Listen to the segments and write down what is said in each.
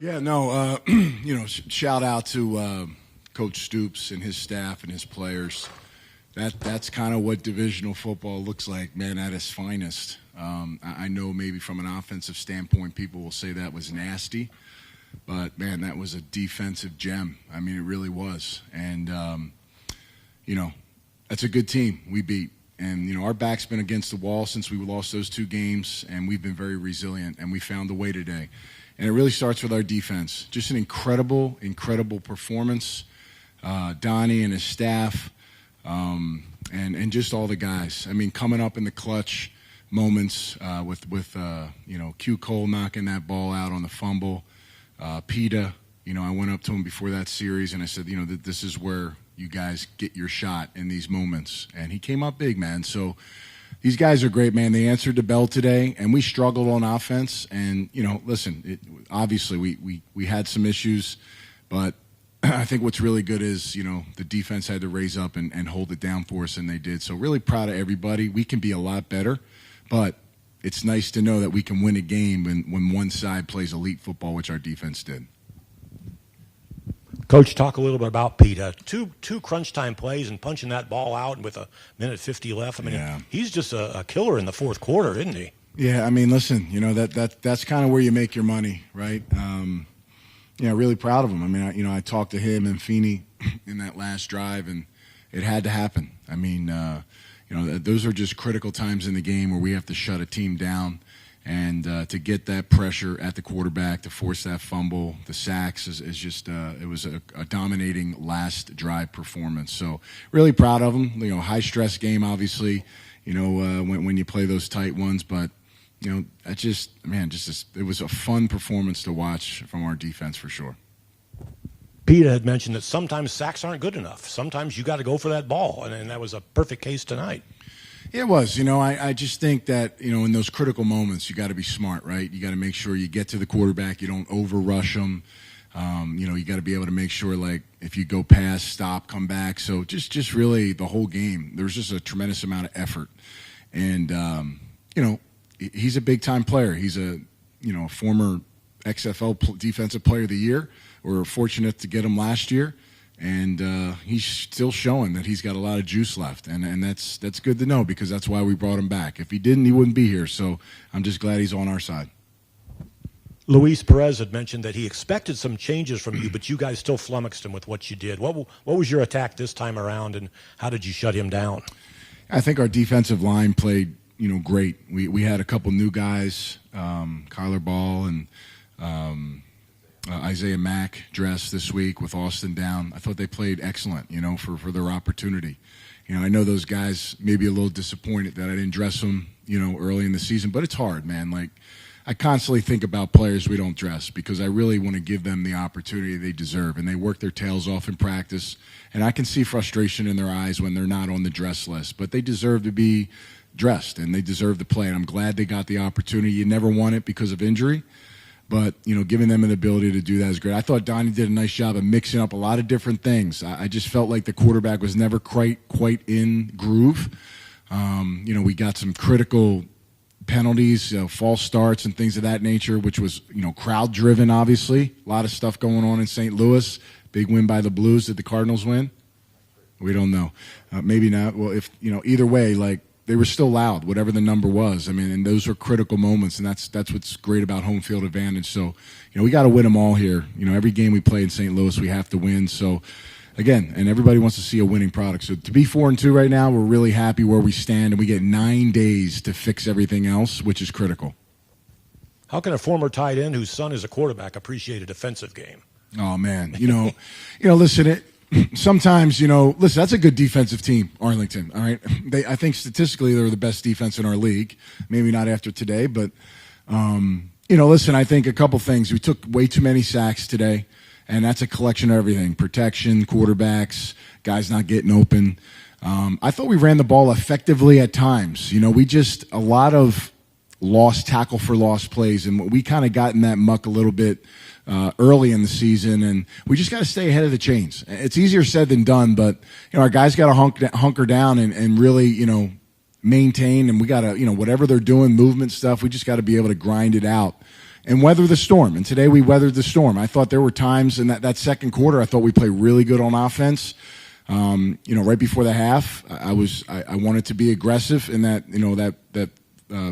Yeah, no, shout out to Coach Stoops and his staff and his players. That's kind of what divisional football looks like, man, at its finest. I know maybe from an offensive standpoint, people will say that was nasty, but, man, that was a defensive gem. I mean, it really was. And, that's a good team we beat. And, our back's been against the wall since we lost those 2 games, and we've been very resilient, and we found a way today. And it really starts with our defense. Just an incredible, incredible performance. Donnie and his staff, and just all the guys. I mean, coming up in the clutch moments with Q Cole knocking that ball out on the fumble. PETA, I went up to him before that series and I said, this is where you guys get your shot in these moments. And he came up big, man. So these guys are great, man. They answered the bell today, and we struggled on offense. And, obviously we had some issues, but I think what's really good is, the defense had to raise up and hold it down for us, and they did. So really proud of everybody. We can be a lot better, but it's nice to know that we can win a game when one side plays elite football, which our defense did. Coach, talk a little bit about PETA. Two crunch time plays and punching that ball out with a minute 50 left. I mean, He's just a killer in the fourth quarter, isn't he? Yeah, I mean, listen, that's kind of where you make your money, right? Really proud of him. I mean, I talked to him and Feeney in that last drive, and it had to happen. I mean, those are just critical times in the game where we have to shut a team down. And to get that pressure at the quarterback, to force that fumble, the sacks is just it was a dominating last drive performance. So really proud of him. High stress game, obviously. When you play those tight ones, but it was a fun performance to watch from our defense for sure. PETA had mentioned that sometimes sacks aren't good enough. Sometimes you got to go for that ball, and that was a perfect case tonight. It was. I just think that, in those critical moments, you got to be smart, right? You got to make sure you get to the quarterback. You don't overrush them. You got to be able to make sure, like, if you go past, stop, come back. So just really the whole game, there was just a tremendous amount of effort. And, he's a big-time player. He's a former XFL Defensive Player of the Year. We were fortunate to get him last year. And he's still showing that he's got a lot of juice left, and that's good to know because that's why we brought him back. If he didn't, he wouldn't be here. So I'm just glad he's on our side. Luis Perez had mentioned that he expected some changes from you, but you guys still flummoxed him with what you did. What was your attack this time around, and how did you shut him down? I think our defensive line played great. We had a couple new guys, Kyler Ball and Isaiah Mack dressed this week with Austin down. I thought they played excellent, for their opportunity. I know those guys may be a little disappointed that I didn't dress them, early in the season, but it's hard, man. Like, I constantly think about players we don't dress because I really want to give them the opportunity they deserve, and they work their tails off in practice, and I can see frustration in their eyes when they're not on the dress list, but they deserve to be dressed, and they deserve to play, and I'm glad they got the opportunity. You never won it because of injury. But, giving them an ability to do that is great. I thought Donnie did a nice job of mixing up a lot of different things. I just felt like the quarterback was never quite in groove. We got some critical penalties, false starts and things of that nature, which was, crowd-driven, obviously. A lot of stuff going on in St. Louis. Big win by the Blues. Did the Cardinals win? We don't know. Maybe not. Well, if either way, like, they were still loud, whatever the number was. I mean, and those were critical moments, and that's what's great about home field advantage. So, we got to win them all here. Every game we play in St. Louis, we have to win. So, again, and everybody wants to see a winning product. So, to be 4-2 right now, we're really happy where we stand, and we get 9 days to fix everything else, which is critical. How can a former tight end whose son is a quarterback appreciate a defensive game? Oh, man. Listen, sometimes, listen, that's a good defensive team, Arlington, all right? I think statistically they're the best defense in our league. Maybe not after today, but, listen, I think a couple things. We took way too many sacks today, and that's a collection of everything. Protection, quarterbacks, guys not getting open. I thought we ran the ball effectively at times. We just a lot of tackle for loss plays, and we kind of got in that muck a little bit early in the season, and we just got to stay ahead of the chains. It's easier said than done, but our guys got to hunker down and really maintain, and we got to whatever they're doing, movement stuff, we just got to be able to grind it out and weather the storm. And today we weathered the storm. I thought there were times in that second quarter I thought we played really good on offense. Right before the half, I wanted to be aggressive in that, that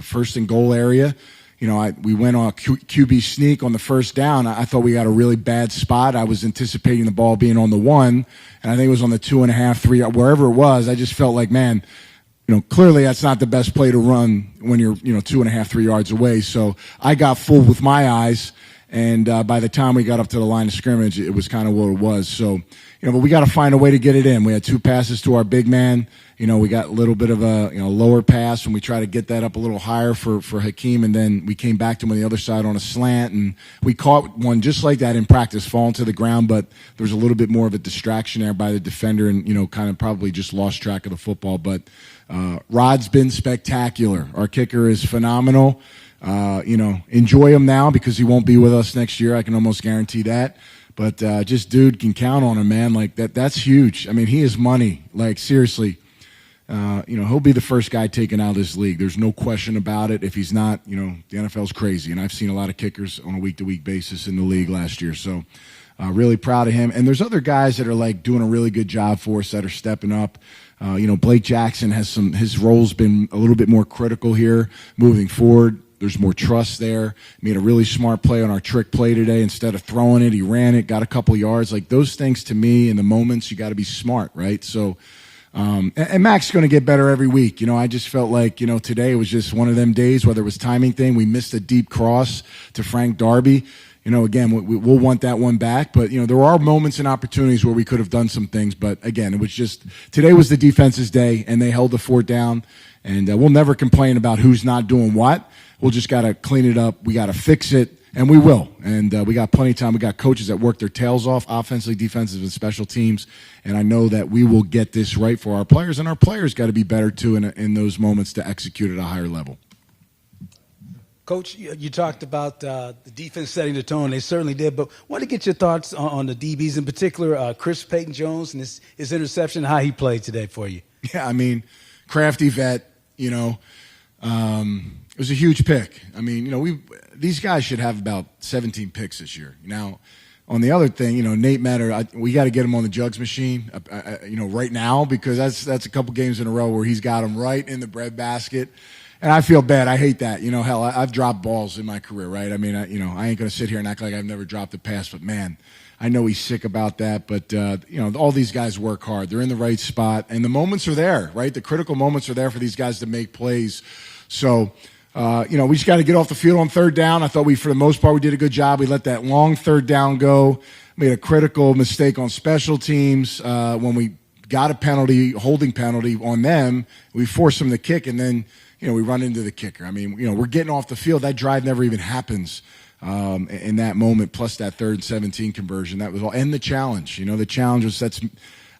first and goal area. We went on a QB sneak on the first down. I thought we got a really bad spot. I was anticipating the ball being on the 1, and I think it was on the 2.5, 3, wherever it was. I just felt like, man, clearly that's not the best play to run when you're, 2.5, 3 yards away. So I got fooled with my eyes, and by the time we got up to the line of scrimmage, it was kind of what it was. So, but we got to find a way to get it in. We had 2 passes to our big man. We got a little bit of a lower pass, and we try to get that up a little higher for Hakeem, and then we came back to him on the other side on a slant, and we caught one just like that in practice, falling to the ground, but there was a little bit more of a distraction there by the defender, and kind of probably just lost track of the football. But Rod's been spectacular. Our kicker is phenomenal. Enjoy him now because he won't be with us next year. I can almost guarantee that. But just dude can count on him, man. Like that's huge. I mean, he is money. Like seriously. He'll be the first guy taken out of this league. There's no question about it. If he's not, the NFL's crazy. And I've seen a lot of kickers on a week-to-week basis in the league last year. So really proud of him. And there's other guys that are like doing a really good job for us that are stepping up. Blake Jackson his role's been a little bit more critical here moving forward. There's more trust there. Made a really smart play on our trick play today. Instead of throwing it, he ran it, got a couple yards. Like those things to me in the moments, you got to be smart, right? So, and Mac's going to get better every week. I just felt like, today was just one of them days, whether it was timing thing. We missed a deep cross to Frank Darby. Again, we'll want that one back. But, there are moments and opportunities where we could have done some things. But, again, it was just today was the defense's day, and they held the fort down. And we'll never complain about who's not doing what. We'll just got to clean it up. We got to fix it, and we will. And we got plenty of time. We got coaches that work their tails off, offensively, defensively, and special teams. And I know that we will get this right for our players, and our players got to be better, too, in those moments to execute at a higher level. Coach, you talked about the defense setting the tone. They certainly did. But I want to get your thoughts on the DBs, in particular, Chris Payton-Jones and his interception, how he played today for you. Yeah, I mean, crafty vet, it was a huge pick. I mean, these guys should have about 17 picks this year. Now, on the other thing, Nate Matter, we got to get him on the jugs machine, right now, because that's a couple games in a row where he's got him right in the breadbasket. And I feel bad. I hate that. Hell, I've dropped balls in my career, right? I mean, I ain't going to sit here and act like I've never dropped a pass, but man, I know he's sick about that. But, all these guys work hard. They're in the right spot, and the moments are there, right? The critical moments are there for these guys to make plays. So, we just got to get off the field on third down. I thought for the most part, we did a good job. We let that long third down go. Made a critical mistake on special teams when we got a holding penalty on them. We forced them to kick, and then, we run into the kicker. I mean, we're getting off the field. That drive never even happens in that moment, plus that 3rd and 17 conversion. That was all. And the challenge. The challenge was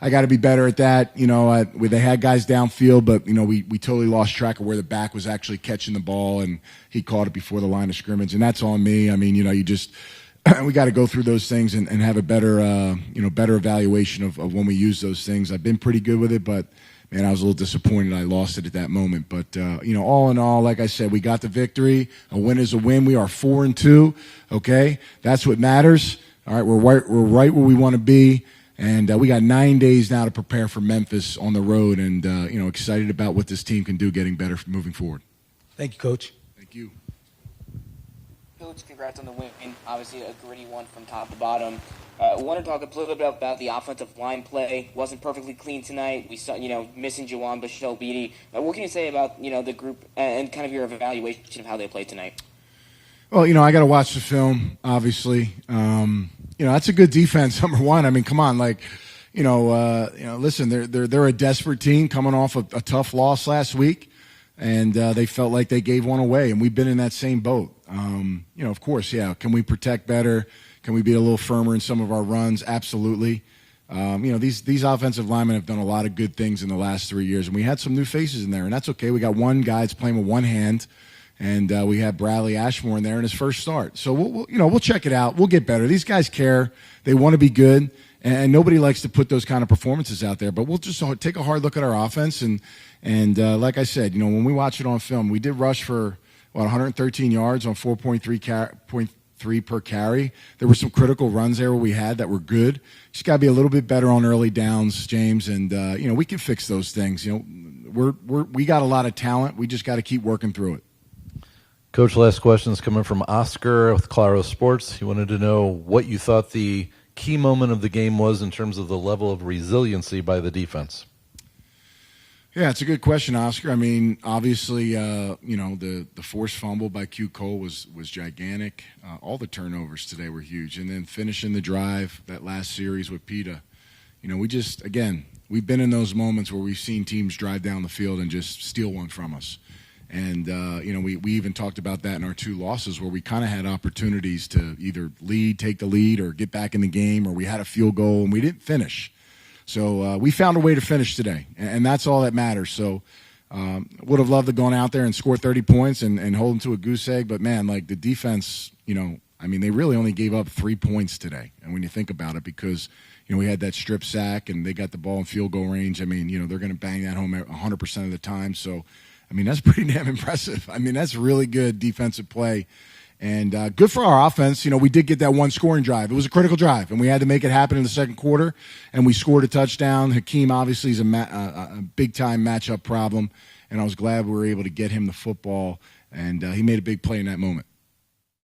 I got to be better at that. They had guys downfield, but, we totally lost track of where the back was actually catching the ball, and he caught it before the line of scrimmage, and that's on me. I mean, you just we got to go through those things and have a better, better evaluation of when we use those things. I've been pretty good with it, but, man, I was a little disappointed I lost it at that moment. But, all in all, like I said, we got the victory. A win is a win. We are 4-2, okay? That's what matters. All right, we're right where we want to be. And we got 9 days now to prepare for Memphis on the road, and excited about what this team can do, getting better moving forward. Thank you, Coach. Thank you. Coach, congrats on the win. Obviously, a gritty one from top to bottom. I want to talk a little bit about the offensive line play. Wasn't perfectly clean tonight. We saw, missing Jawan Bashel-Beatty. What can you say about, the group and kind of your evaluation of how they played tonight? Well, I got to watch the film, obviously. That's a good defense, number one. I mean, come on, listen, they're a desperate team coming off a tough loss last week, and they felt like they gave one away, and we've been in that same boat. Of course, yeah. Can we protect better? Can we be a little firmer in some of our runs? Absolutely. These offensive linemen have done a lot of good things in the last 3 years, and we had some new faces in there, and that's okay. We got one guy that's playing with one hand. And we had Bradley Ashmore in there in his first start. So we'll check it out. We'll get better. These guys care. They want to be good, and nobody likes to put those kind of performances out there. But we'll just take a hard look at our offense. And like I said, when we watch it on film, we did rush for 113 yards on 4.3 per carry. There were some critical runs there we had that were good. Just got to be a little bit better on early downs, James, and we can fix those things. We got a lot of talent. We just got to keep working through it. Coach, last question is coming from Oscar with Claro Sports. He wanted to know what you thought the key moment of the game was in terms of the level of resiliency by the defense. Yeah, it's a good question, Oscar. I mean, obviously, the forced fumble by Q Cole was gigantic. All the turnovers today were huge. And then finishing the drive, that last series with Peta, we've been in those moments where we've seen teams drive down the field and just steal one from us. And, we even talked about that in our 2 losses where we kind of had opportunities to either take the lead or get back in the game, or we had a field goal and we didn't finish. So we found a way to finish today, and that's all that matters. So would have loved to gone out there and score 30 points and hold them to a goose egg. But, man, the defense, they really only gave up 3 points today. And when you think about it, because, we had that strip sack and they got the ball in field goal range. They're going to bang that home 100% of the time. So, that's pretty damn impressive. That's really good defensive play. And good for our offense. We did get that one scoring drive. It was a critical drive, and we had to make it happen in the second quarter, and we scored a touchdown. Hakeem obviously is a big-time matchup problem, and I was glad we were able to get him the football, and he made a big play in that moment.